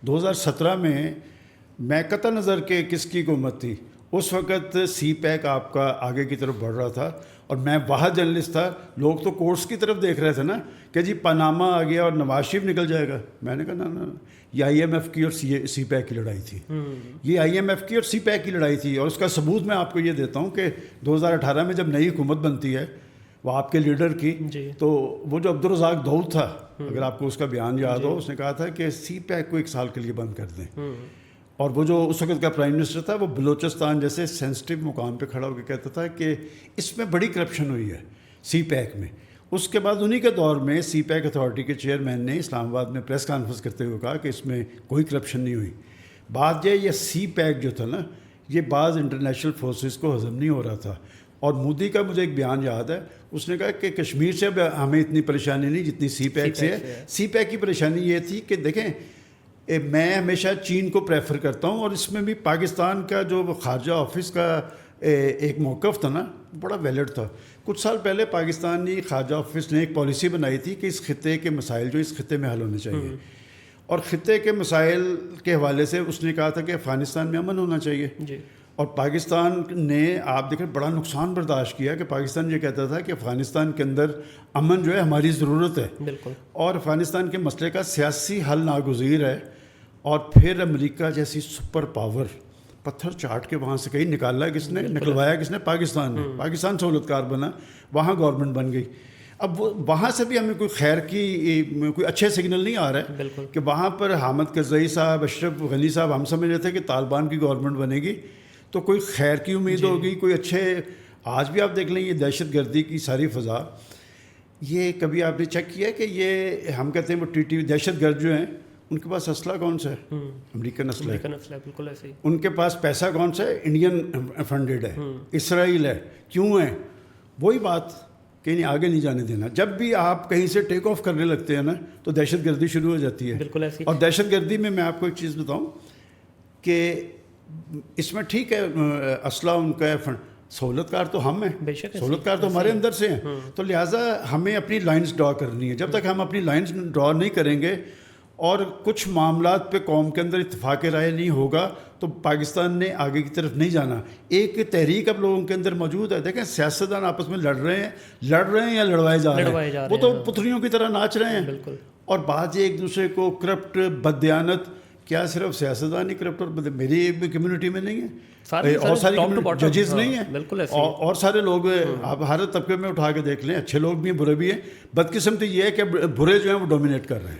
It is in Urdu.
2017 میں قطع نظر کہ کس کی حکومت تھی، اس وقت سی پیک آپ کا آگے کی طرف بڑھ رہا تھا اور میں وہاں جرنلسٹ تھا. لوگ تو کورٹس کی طرف دیکھ رہے تھے نا کہ جی پاناما آ گیا اور نواز شریف نکل جائے گا. میں نے کہا نا یہ آئی ایم ایف کی اور سی پیک کی لڑائی تھی. یہ آئی ایم ایف کی اور سی پیک کی لڑائی تھی، اور اس کا ثبوت میں آپ کو یہ دیتا ہوں کہ 2018 میں جب نئی حکومت بنتی ہے وہ آپ کے لیڈر کی، تو وہ جو عبدالرزاق داؤد تھا، اگر آپ کو اس کا بیان یاد ہو، اس نے کہا تھا کہ سی پیک کو 1 سال کے لیے بند کر دیں. اور وہ جو اس وقت کا پرائم منسٹر تھا وہ بلوچستان جیسے سینسٹیو مقام پہ کھڑا ہو کے کہتا تھا کہ اس میں بڑی کرپشن ہوئی ہے سی پیک میں. اس کے بعد انہی کے دور میں سی پیک اتھارٹی کے چیئرمین نے اسلام آباد میں پریس کانفرنس کرتے ہوئے کہا کہ اس میں کوئی کرپشن نہیں ہوئی. بات یہ سی پیک جو تھا نا، یہ بعض انٹرنیشنل فورسز کو ہضم نہیں ہو رہا تھا. اور مودی کا مجھے ایک بیان یاد ہے، اس نے کہا کہ کشمیر سے ہمیں اتنی پریشانی نہیں جتنی سی پیک سے ہے. سی پیک کی پریشانی یہ تھی کہ دیکھیں میں ہمیشہ چین کو پریفر کرتا ہوں، اور اس میں بھی پاکستان کا جو خارجہ آفس کا ایک موقف تھا نا بڑا ویلڈ تھا. کچھ سال پہلے پاکستانی خارجہ آفس نے ایک پالیسی بنائی تھی کہ اس خطے کے مسائل جو اس خطے میں حل ہونے چاہیے، اور خطے کے مسائل کے حوالے سے اس نے کہا تھا کہ افغانستان میں امن ہونا چاہیے. اور پاکستان نے آپ دیکھیں بڑا نقصان برداشت کیا کہ پاکستان یہ کہتا تھا کہ افغانستان کے اندر امن جو ہے ہماری ضرورت ہے، بالکل، اور افغانستان کے مسئلے کا سیاسی حل ناگزیر ہے. اور پھر امریکہ جیسی سپر پاور پتھر چاٹ کے وہاں سے کہیں نکالا ہے کس نے، نکلوایا کس نے، پاکستان نے. پاکستان سہولت کار بنا، وہاں گورنمنٹ بن گئی. اب وہ وہاں سے بھی ہمیں کوئی خیر کی کوئی اچھے سگنل نہیں آ رہا ہے کہ وہاں پر حامد کرزئی صاحب، اشرف غنی صاحب، ہم سمجھ رہے تھے کہ طالبان کی گورنمنٹ بنے گی تو کوئی خیر کی امید ہوگی، کوئی اچھے. آج بھی آپ دیکھ لیں یہ دہشت گردی کی ساری فضا، یہ کبھی آپ نے چیک کیا کہ یہ ہم کہتے ہیں وہ ٹی ٹی دہشت گرد جو ہیں ان کے پاس اسلحہ کون سا ہے؟ امریکن اسلحہ ہے. بالکل ایسے ہی. ان کے پاس پیسہ کون سا ہے؟ انڈین فنڈڈ ہے، اسرائیل ہے. کیوں ہے؟ وہی بات کہ نہیں آگے نہیں جانے دینا. جب بھی آپ کہیں سے ٹیک آف کرنے لگتے ہیں نا تو دہشت گردی شروع ہو جاتی ہے. بالکل ایسے. اور دہشت گردی میں آپ کو ایک چیز بتاؤں کہ اس میں ٹھیک ہے اسلحہ ان کا ہے، سہولت کار تو ہم ہیں، سہولت کار تو ہمارے اندر سے ہیں. تو لہٰذا ہمیں اپنی لائنز ڈرا کرنی ہے. جب تک ہم اپنی لائنز ڈرا نہیں کریں گے اور کچھ معاملات پہ قوم کے اندر اتفاق رائے نہیں ہوگا تو پاکستان نے آگے کی طرف نہیں جانا. ایک تحریک اب لوگوں کے اندر موجود ہے. دیکھیں سیاستدان آپس میں لڑ رہے ہیں یا لڑوائے جا رہے ہیں، وہ تو پتلیوں کی طرح ناچ رہے ہیں. اور بعض ایک دوسرے کو کرپٹ، بددیانت. کیا صرف سیاستدان ہی کرپٹ اور میری کمیونٹی میں نہیں ہے؟ اور ساری ججز نہیں ہیں، اور سارے لوگ آپ ہر طبقے میں اٹھا کے دیکھ لیں، اچھے لوگ بھی ہیں برے بھی ہیں. بدقسمتی یہ ہے کہ برے جو ہیں وہ ڈومینیٹ کر رہے ہیں.